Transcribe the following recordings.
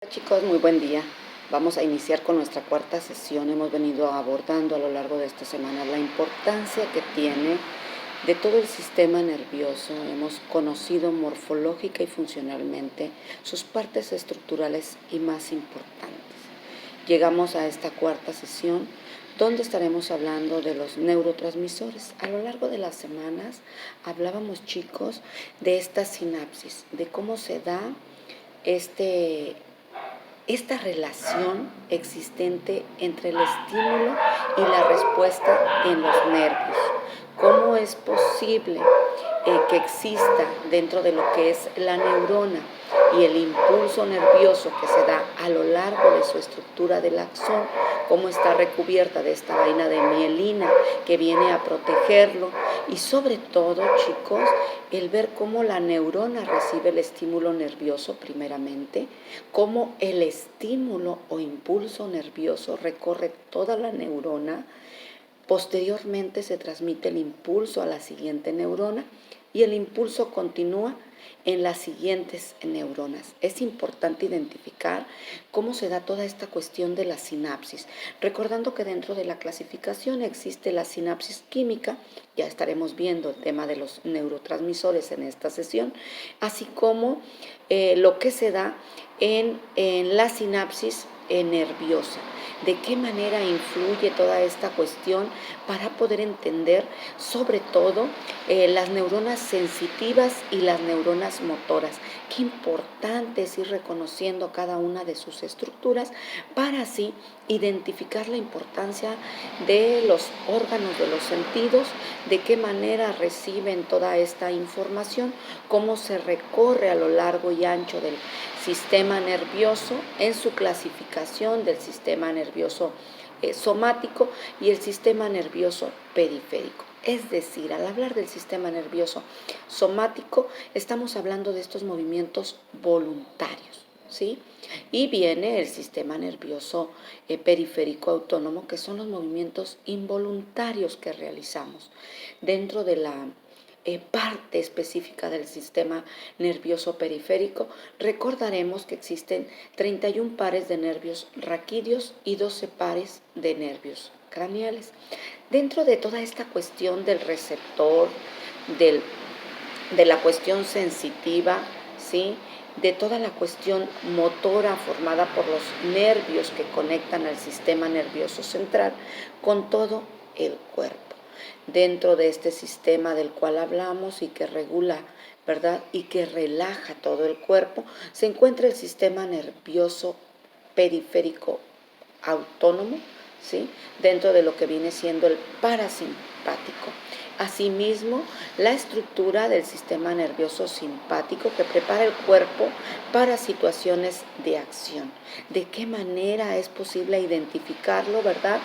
Hola chicos, muy buen día. Vamos a iniciar con nuestra cuarta sesión. Hemos venido abordando a lo largo de esta semana la importancia que tiene de todo el sistema nervioso. Hemos conocido morfológica y funcionalmente sus partes estructurales y más importantes. Llegamos a esta cuarta sesión donde estaremos hablando de los neurotransmisores. A lo largo de las semanas hablábamos, chicos, de esta sinapsis, de cómo se da esta relación existente entre el estímulo y la respuesta en los nervios. ¿Cómo es posible que exista dentro de lo que es la neurona y el impulso nervioso que se da a lo largo de su estructura del axón? Cómo está recubierta de esta vaina de mielina que viene a protegerlo, y sobre todo, chicos, el ver cómo la neurona recibe el estímulo nervioso primeramente, cómo el estímulo o impulso nervioso recorre toda la neurona. Posteriormente se transmite el impulso a la siguiente neurona y el impulso continúa en las siguientes neuronas. Es importante identificar cómo se da toda esta cuestión de la sinapsis, recordando que dentro de la clasificación existe la sinapsis química. Ya estaremos viendo el tema de los neurotransmisores en esta sesión, así como lo que se da en la sinapsis nerviosa. De qué manera influye toda esta cuestión para poder entender sobre todo las neuronas sensitivas y las neuronas motoras. Qué importante es ir reconociendo cada una de sus estructuras para así identificar la importancia de los órganos de los sentidos, de qué manera reciben toda esta información, cómo se recorre a lo largo y ancho del sistema nervioso en su clasificación del sistema nervioso somático y el sistema nervioso periférico. Es decir, al hablar del sistema nervioso somático, estamos hablando de estos movimientos voluntarios, ¿sí? Y viene el sistema nervioso periférico autónomo, que son los movimientos involuntarios que realizamos dentro de la parte específica del sistema nervioso periférico. Recordaremos que existen 31 pares de nervios raquídeos y 12 pares de nervios craneales. Dentro de toda esta cuestión del receptor, de la cuestión sensitiva, ¿sí?, de toda la cuestión motora formada por los nervios que conectan al sistema nervioso central con todo el cuerpo. Dentro de este sistema del cual hablamos y que regula, ¿verdad?, y que relaja todo el cuerpo, se encuentra el sistema nervioso periférico autónomo, ¿sí?, dentro de lo que viene siendo el parasimpático. Asimismo, la estructura del sistema nervioso simpático, que prepara el cuerpo para situaciones de acción. ¿De qué manera es posible identificarlo, verdad?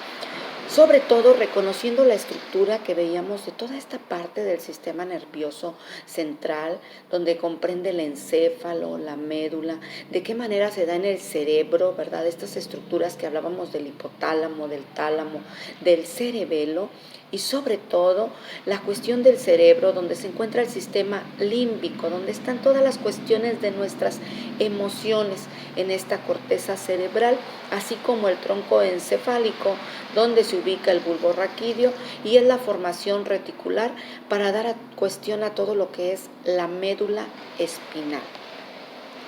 Sobre todo reconociendo la estructura que veíamos de toda esta parte del sistema nervioso central, donde comprende el encéfalo, la médula, de qué manera se da en el cerebro, ¿verdad? Estas estructuras que hablábamos del hipotálamo, del tálamo, del cerebelo, y sobre todo la cuestión del cerebro, donde se encuentra el sistema límbico, donde están todas las cuestiones de nuestras emociones en esta corteza cerebral, así como el tronco encefálico, donde se ubica el bulbo raquídeo, y es la formación reticular para dar cuestión a todo lo que es la médula espinal.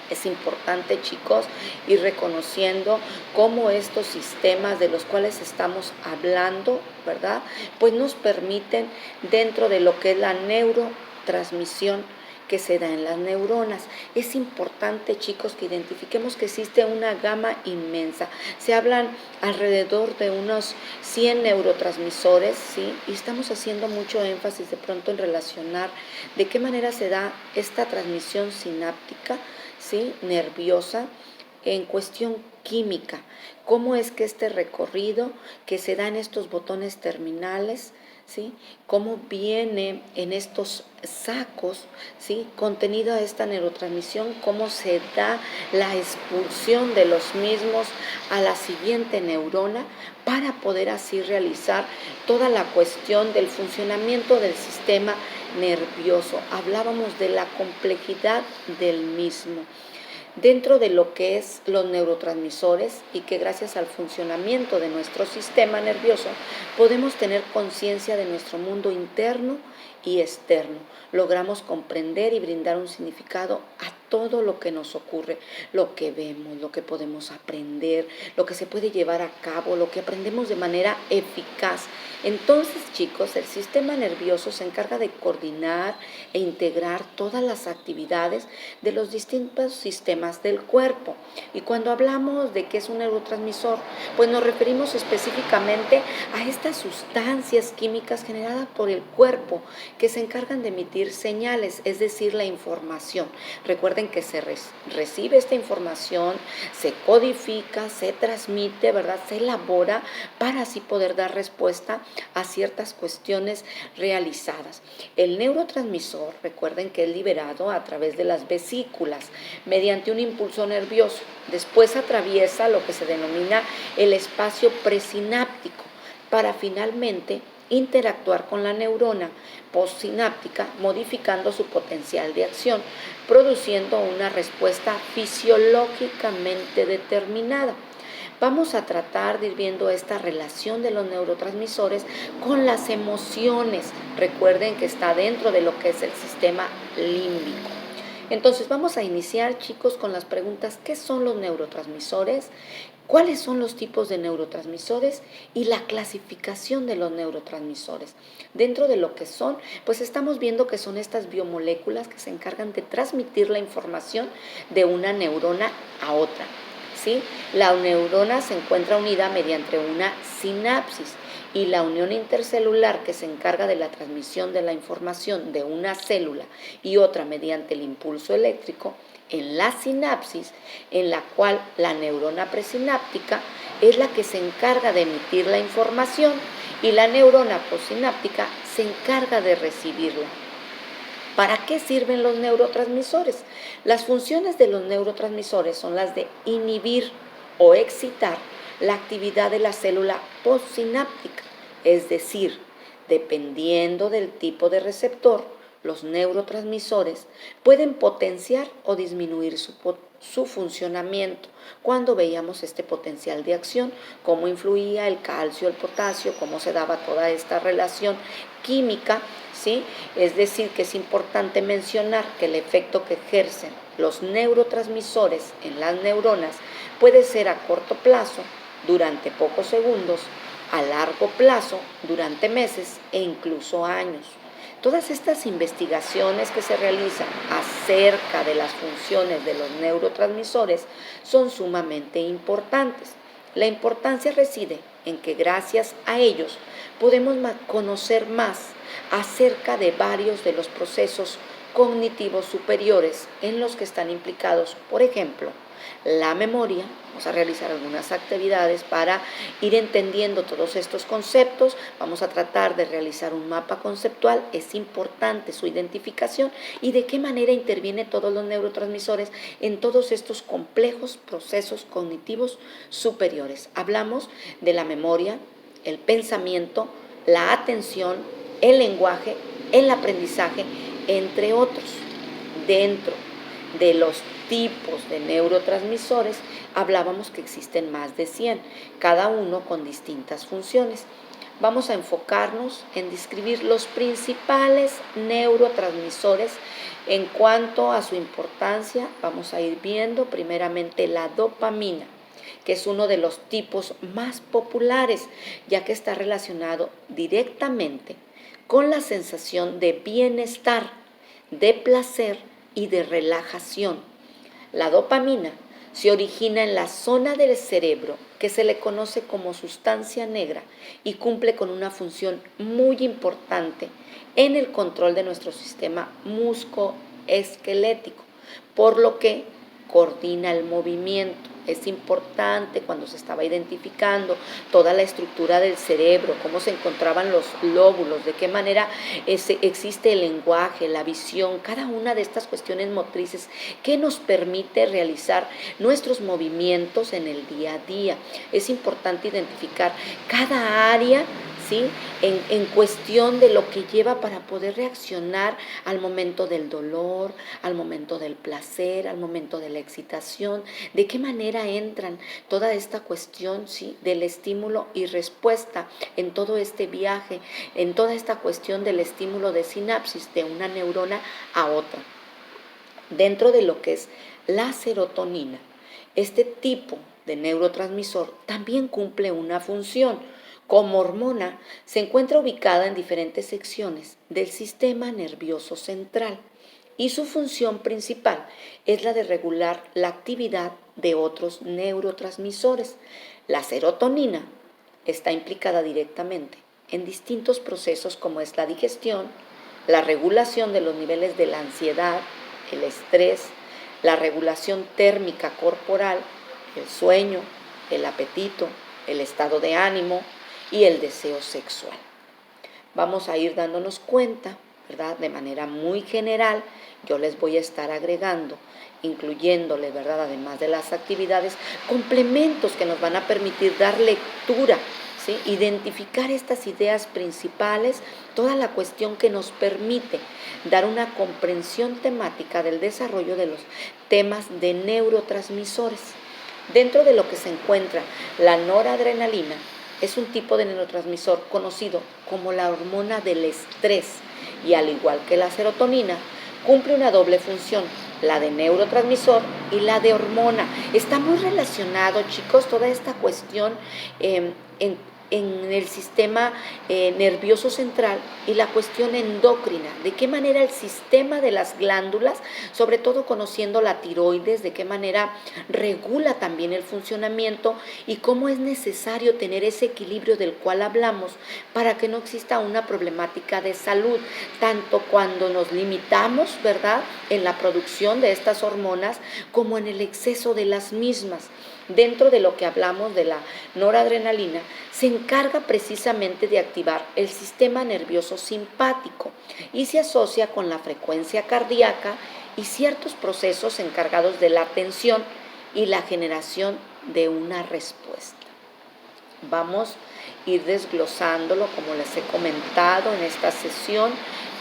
Es importante, chicos, ir reconociendo cómo estos sistemas de los cuales estamos hablando, ¿verdad?, pues nos permiten, dentro de lo que es la neurotransmisión que se da en las neuronas. Es importante, chicos, que identifiquemos que existe una gama inmensa. Se hablan alrededor de unos 100 neurotransmisores, ¿sí?, y estamos haciendo mucho énfasis de pronto en relacionar de qué manera se da esta transmisión sináptica, ¿sí?, nerviosa, en cuestión química. Cómo es que este recorrido que se da en estos botones terminales, ¿sí?, cómo viene en estos sacos, ¿sí?, contenida esta neurotransmisión, cómo se da la expulsión de los mismos a la siguiente neurona para poder así realizar toda la cuestión del funcionamiento del sistema nervioso. Hablábamos de la complejidad del mismo. dentro de lo que es los neurotransmisores y que gracias al funcionamiento de nuestro sistema nervioso podemos tener conciencia de nuestro mundo interno y externo. Logramos comprender y brindar un significado a todo lo que nos ocurre, lo que vemos, lo que podemos aprender, lo que se puede llevar a cabo, lo que aprendemos de manera eficaz. Entonces, chicos, el sistema nervioso se encarga de coordinar e integrar todas las actividades de los distintos sistemas del cuerpo. Y cuando hablamos de qué es un neurotransmisor, pues nos referimos específicamente a estas sustancias químicas generadas por el cuerpo que se encargan de emitir señales, es decir, la información. Recuerden que se recibe esta información, se codifica, se transmite, ¿verdad? Se elabora para así poder dar respuesta a ciertas cuestiones realizadas. El neurotransmisor, recuerden que es liberado a través de las vesículas mediante un impulso nervioso. Después atraviesa lo que se denomina el espacio presináptico para finalmente interactuar con la neurona postsináptica, modificando su potencial de acción, produciendo una respuesta fisiológicamente determinada. Vamos a tratar de ir viendo esta relación de los neurotransmisores con las emociones. Recuerden que está dentro de lo que es el sistema límbico. Entonces vamos a iniciar, chicos, con las preguntas: ¿qué son los neurotransmisores? ¿Cuáles son los tipos de neurotransmisores? Y la clasificación de los neurotransmisores. Dentro de lo que son, pues estamos viendo que son estas biomoléculas que se encargan de transmitir la información de una neurona a otra, ¿sí? La neurona se encuentra unida mediante una sinapsis y la unión intercelular que se encarga de la transmisión de la información de una célula y otra mediante el impulso eléctrico en la sinapsis, en la cual la neurona presináptica es la que se encarga de emitir la información y la neurona postsináptica se encarga de recibirla. ¿Para qué sirven los neurotransmisores? Las funciones de los neurotransmisores son las de inhibir o excitar la actividad de la célula postsináptica, es decir, dependiendo del tipo de receptor, los neurotransmisores pueden potenciar o disminuir su funcionamiento. Cuando veíamos este potencial de acción, cómo influía el calcio, el potasio, cómo se daba toda esta relación química, ¿sí? Es decir, que es importante mencionar que el efecto que ejercen los neurotransmisores en las neuronas puede ser a corto plazo, durante pocos segundos, a largo plazo, durante meses e incluso años. Todas estas investigaciones que se realizan acerca de las funciones de los neurotransmisores son sumamente importantes. La importancia reside en que gracias a ellos podemos conocer más acerca de varios de los procesos cognitivos superiores en los que están implicados, por ejemplo, la memoria. Vamos a realizar algunas actividades para ir entendiendo todos estos conceptos. Vamos a tratar de realizar un mapa conceptual. Es importante su identificación y de qué manera intervienen todos los neurotransmisores en todos estos complejos procesos cognitivos superiores. Hablamos de la memoria, el pensamiento, la atención, el lenguaje, el aprendizaje, entre otros. Dentro de los tipos de neurotransmisores, hablábamos que existen más de 100, cada uno con distintas funciones. Vamos a enfocarnos en describir los principales neurotransmisores. En cuanto a su importancia, vamos a ir viendo primeramente la dopamina, que es uno de los tipos más populares, ya que está relacionado directamente con la sensación de bienestar, de placer y de relajación. La dopamina se origina en la zona del cerebro que se le conoce como sustancia negra y cumple con una función muy importante en el control de nuestro sistema musculoesquelético, por lo que coordina el movimiento. Es importante cuando se estaba identificando toda la estructura del cerebro, cómo se encontraban los lóbulos, de qué manera existe el lenguaje, la visión, cada una de estas cuestiones motrices que nos permite realizar nuestros movimientos en el día a día. Es importante identificar cada área, ¿sí? En cuestión de lo que lleva para poder reaccionar al momento del dolor, al momento del placer, al momento de la excitación, de qué manera entran toda esta cuestión, ¿sí? Del estímulo y respuesta en todo este viaje, en toda esta cuestión del estímulo de sinapsis de una neurona a otra. Dentro de lo que es la serotonina, este tipo de neurotransmisor también cumple una función. Como hormona, se encuentra ubicada en diferentes secciones del sistema nervioso central y su función principal es la de regular la actividad de otros neurotransmisores. La serotonina está implicada directamente en distintos procesos como es la digestión, la regulación de los niveles de la ansiedad, el estrés, la regulación térmica corporal, el sueño, el apetito, el estado de ánimo y el deseo sexual. Vamos a ir dándonos cuenta, ¿verdad? De manera muy general, yo les voy a estar agregando, incluyéndole, ¿verdad? Además de las actividades, complementos que nos van a permitir dar lectura, ¿sí? Identificar estas ideas principales, toda la cuestión que nos permite dar una comprensión temática del desarrollo de los temas de neurotransmisores. Dentro de lo que se encuentra la noradrenalina, es un tipo de neurotransmisor conocido como la hormona del estrés y al igual que la serotonina, cumple una doble función, la de neurotransmisor y la de hormona. Está muy relacionado, chicos, toda esta cuestión en el sistema nervioso central y la cuestión endocrina, de qué manera el sistema de las glándulas, sobre todo conociendo la tiroides, de qué manera regula también el funcionamiento y cómo es necesario tener ese equilibrio del cual hablamos para que no exista una problemática de salud, tanto cuando nos limitamos, ¿verdad?, en la producción de estas hormonas como en el exceso de las mismas. Dentro de lo que hablamos de la noradrenalina, se encarga precisamente de activar el sistema nervioso simpático y se asocia con la frecuencia cardíaca y ciertos procesos encargados de la atención y la generación de una respuesta. Vamos a ir desglosándolo, como les he comentado en esta sesión,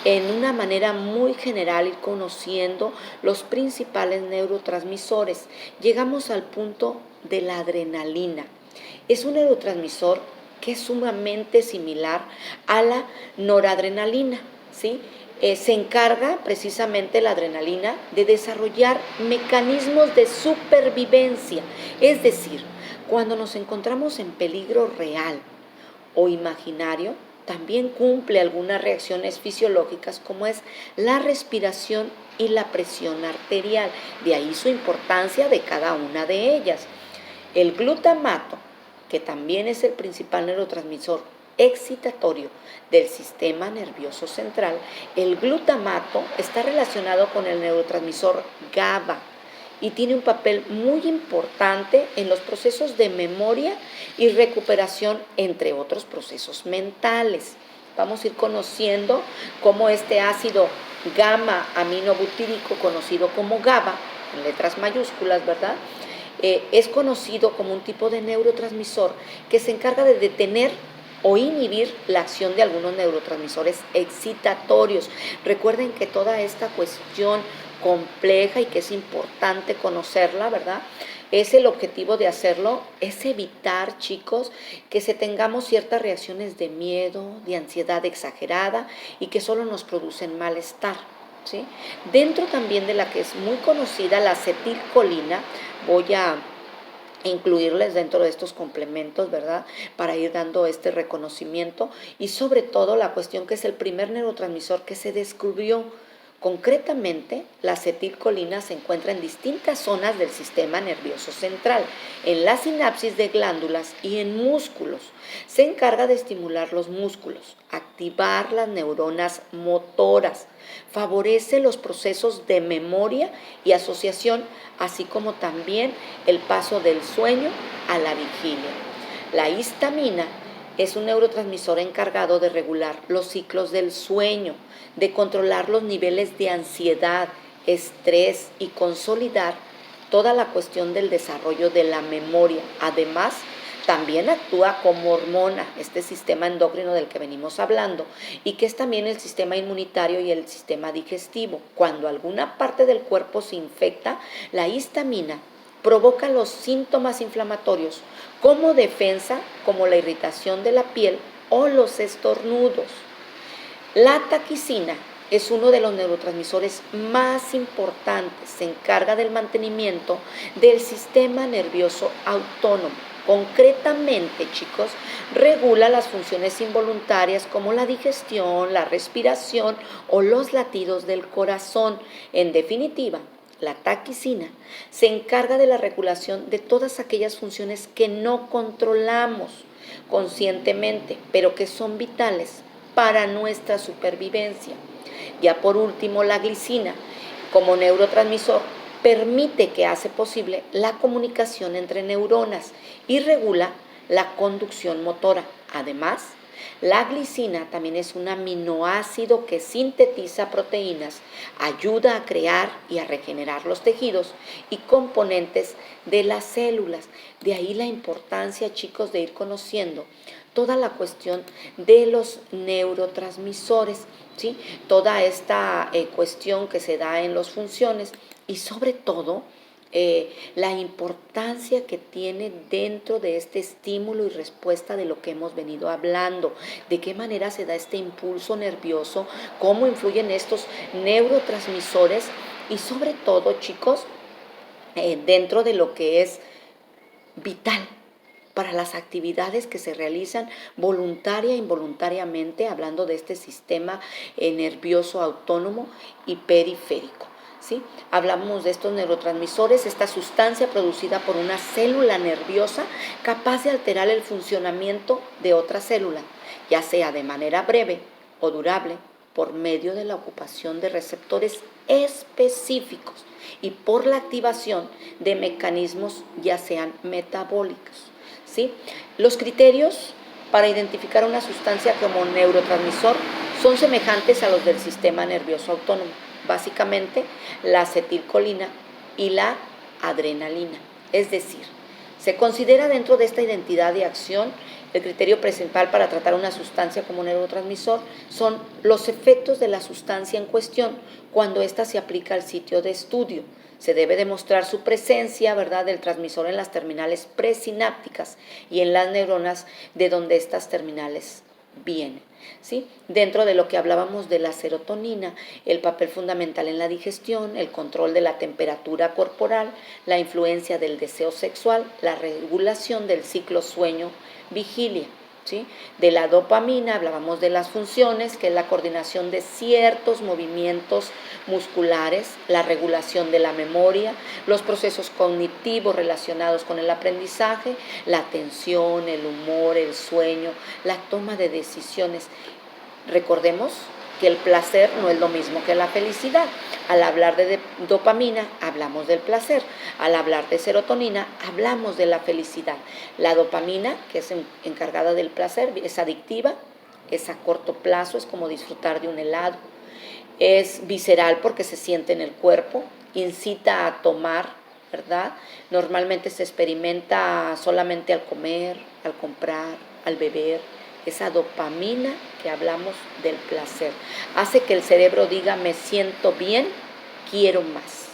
en una manera muy general, ir conociendo los principales neurotransmisores. Llegamos al punto de la adrenalina. Es un neurotransmisor que es sumamente similar a la noradrenalina, ¿sí? Se encarga precisamente la adrenalina de desarrollar mecanismos de supervivencia, es decir, cuando nos encontramos en peligro real o imaginario, también cumple algunas reacciones fisiológicas como es la respiración y la presión arterial, de ahí su importancia de cada una de ellas. El glutamato, que también es el principal neurotransmisor excitatorio del sistema nervioso central, el glutamato está relacionado con el neurotransmisor GABA y tiene un papel muy importante en los procesos de memoria y recuperación, entre otros procesos mentales. Vamos a ir conociendo cómo este ácido gamma aminobutírico, conocido como GABA, en letras mayúsculas, ¿verdad?, es conocido como un tipo de neurotransmisor que se encarga de detener o inhibir la acción de algunos neurotransmisores excitatorios. Recuerden que toda esta cuestión compleja y que es importante conocerla, ¿verdad?, es el objetivo de hacerlo, es evitar, chicos, que se tengamos ciertas reacciones de miedo, de ansiedad exagerada y que solo nos producen malestar, ¿sí? Dentro también de la que es muy conocida, la acetilcolina, voy a incluirles dentro de estos complementos, ¿verdad?, para ir dando este reconocimiento y sobre todo la cuestión que es el primer neurotransmisor que se descubrió. Concretamente, la acetilcolina se encuentra en distintas zonas del sistema nervioso central, en la sinapsis de glándulas y en músculos. Se encarga de estimular los músculos, activar las neuronas motoras, favorece los procesos de memoria y asociación, así como también el paso del sueño a la vigilia. La histamina es un neurotransmisor encargado de regular los ciclos del sueño, de controlar los niveles de ansiedad, estrés y consolidar toda la cuestión del desarrollo de la memoria. Además, también actúa como hormona, este sistema endocrino del que venimos hablando, y que es también el sistema inmunitario y el sistema digestivo. Cuando alguna parte del cuerpo se infecta, la histamina provoca los síntomas inflamatorios como defensa, como la irritación de la piel o los estornudos. La taquicina es uno de los neurotransmisores más importantes, se encarga del mantenimiento del sistema nervioso autónomo. Concretamente, chicos, regula las funciones involuntarias como la digestión, la respiración o los latidos del corazón. En definitiva, la taquicina se encarga de la regulación de todas aquellas funciones que no controlamos conscientemente, pero que son vitales para nuestra supervivencia. Ya por último, la glicina, como neurotransmisor, permite que hace posible la comunicación entre neuronas y regula la conducción motora. Además, la glicina también es un aminoácido que sintetiza proteínas, ayuda a crear y a regenerar los tejidos y componentes de las células. De ahí la importancia, chicos, de ir conociendo toda la cuestión de los neurotransmisores, ¿sí? Toda esta cuestión que se da en las funciones y sobre todo la importancia que tiene dentro de este estímulo y respuesta de lo que hemos venido hablando, de qué manera se da este impulso nervioso, cómo influyen estos neurotransmisores y sobre todo, chicos, dentro de lo que es vital para las actividades que se realizan voluntaria e involuntariamente, hablando de este sistema nervioso autónomo y periférico. ¿Sí? Hablamos de estos neurotransmisores, esta sustancia producida por una célula nerviosa capaz de alterar el funcionamiento de otra célula, ya sea de manera breve o durable, por medio de la ocupación de receptores específicos y por la activación de mecanismos ya sean metabólicos. ¿Sí? Los criterios para identificar una sustancia como neurotransmisor son semejantes a los del sistema nervioso autónomo. Básicamente, la acetilcolina y la adrenalina. Es decir, se considera dentro de esta identidad de acción el criterio principal para tratar una sustancia como neurotransmisor son los efectos de la sustancia en cuestión cuando ésta se aplica al sitio de estudio. Se debe demostrar su presencia, ¿verdad?, del transmisor en las terminales presinápticas y en las neuronas de donde estas terminales vienen. ¿Sí? Dentro de lo que hablábamos de la serotonina, el papel fundamental en la digestión, el control de la temperatura corporal, la influencia del deseo sexual, la regulación del ciclo sueño-vigilia. ¿Sí? De la dopamina hablábamos de las funciones, que es la coordinación de ciertos movimientos musculares, la regulación de la memoria, los procesos cognitivos relacionados con el aprendizaje, la atención, el humor, el sueño, la toma de decisiones. Recordemos que el placer no es lo mismo que la felicidad. Al hablar de dopamina, hablamos del placer. Al hablar de serotonina, hablamos de la felicidad. La dopamina, que es encargada del placer, es adictiva, es a corto plazo, es como disfrutar de un helado. Es visceral porque se siente en el cuerpo, incita a tomar, ¿verdad? Normalmente se experimenta solamente al comer, al comprar, al beber. Esa dopamina que hablamos del placer hace que el cerebro diga me siento bien, quiero más.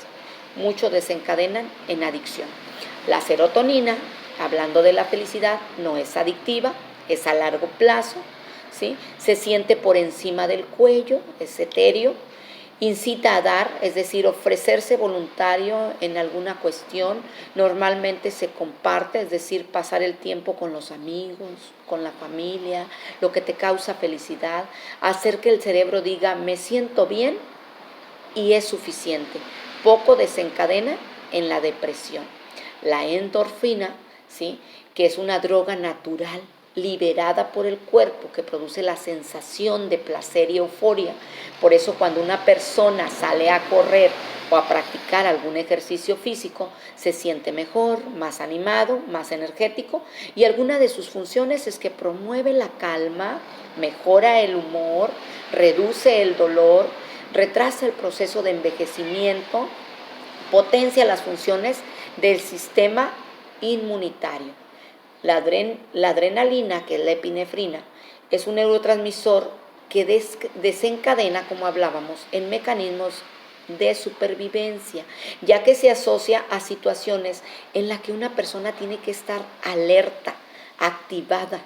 Muchos desencadenan en adicción. La serotonina, hablando de la felicidad, no es adictiva, es a largo plazo, ¿sí? Se siente por encima del cuello, es etéreo, incita a dar, es decir, ofrecerse voluntario en alguna cuestión, normalmente se comparte, es decir, pasar el tiempo con los amigos, con la familia, lo que te causa felicidad, hacer que el cerebro diga me siento bien y es suficiente. Poco desencadena en la depresión. La endorfina, ¿sí?, que es una droga natural liberada por el cuerpo que produce la sensación de placer y euforia. Por eso cuando una persona sale a correr o a practicar algún ejercicio físico, se siente mejor, más animado, más energético, y alguna de sus funciones es que promueve la calma, mejora el humor, reduce el dolor, retrasa el proceso de envejecimiento, potencia las funciones del sistema inmunitario. La adrenalina, que es la epinefrina, es un neurotransmisor que desencadena, como hablábamos, en mecanismos de supervivencia, ya que se asocia a situaciones en las que una persona tiene que estar alerta, activada,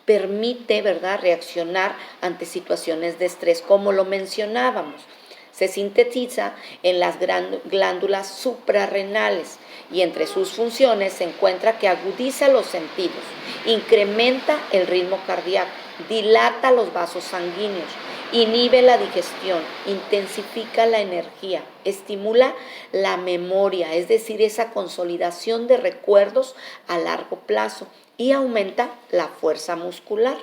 permite, ¿verdad?, reaccionar ante situaciones de estrés, como lo mencionábamos. Se sintetiza en las glándulas suprarrenales y entre sus funciones se encuentra que agudiza los sentidos, incrementa el ritmo cardíaco, dilata los vasos sanguíneos, inhibe la digestión, intensifica la energía, estimula la memoria, es decir, esa consolidación de recuerdos a largo plazo, y aumenta la fuerza muscular.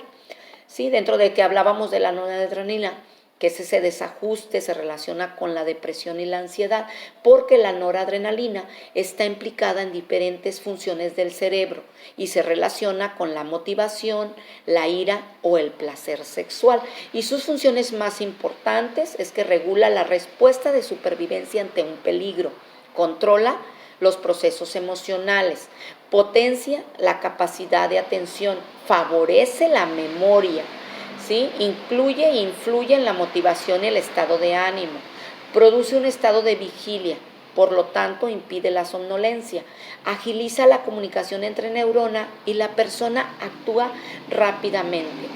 ¿Sí? Dentro de que hablábamos de la noradrenalina, que es ese desajuste, se relaciona con la depresión y la ansiedad, porque la noradrenalina está implicada en diferentes funciones del cerebro y se relaciona con la motivación, la ira o el placer sexual. Y sus funciones más importantes es que regula la respuesta de supervivencia ante un peligro, controla los procesos emocionales, potencia la capacidad de atención, favorece la memoria, ¿sí? Incluye e influye en la motivación y el estado de ánimo, produce un estado de vigilia, por lo tanto impide la somnolencia, agiliza la comunicación entre neurona y la persona actúa rápidamente.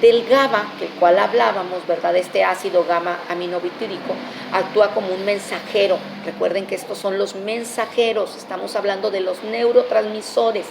Del GABA, del cual hablábamos, ¿verdad? Este ácido gamma aminobutírico actúa como un mensajero. Recuerden que estos son los mensajeros, estamos hablando de los neurotransmisores.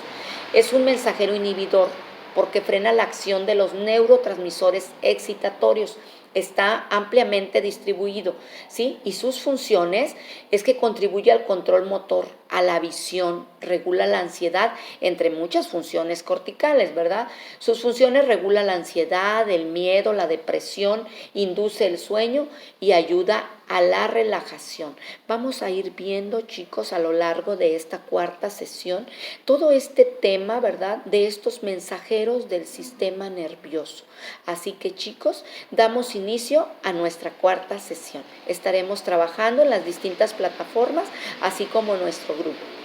Es un mensajero inhibidor porque frena la acción de los neurotransmisores excitatorios. Está ampliamente distribuido, ¿sí? Y sus funciones es que contribuye al control motor, a la visión, regula la ansiedad, entre muchas funciones corticales, ¿verdad? Sus funciones regula la ansiedad, el miedo, la depresión, induce el sueño y ayuda a la relajación. Vamos a ir viendo, chicos, a lo largo de esta cuarta sesión, todo este tema, ¿verdad?, de estos mensajeros del sistema nervioso. Así que, chicos, damos inicio a nuestra cuarta sesión. Estaremos trabajando en las distintas plataformas, así como nuestro grupo.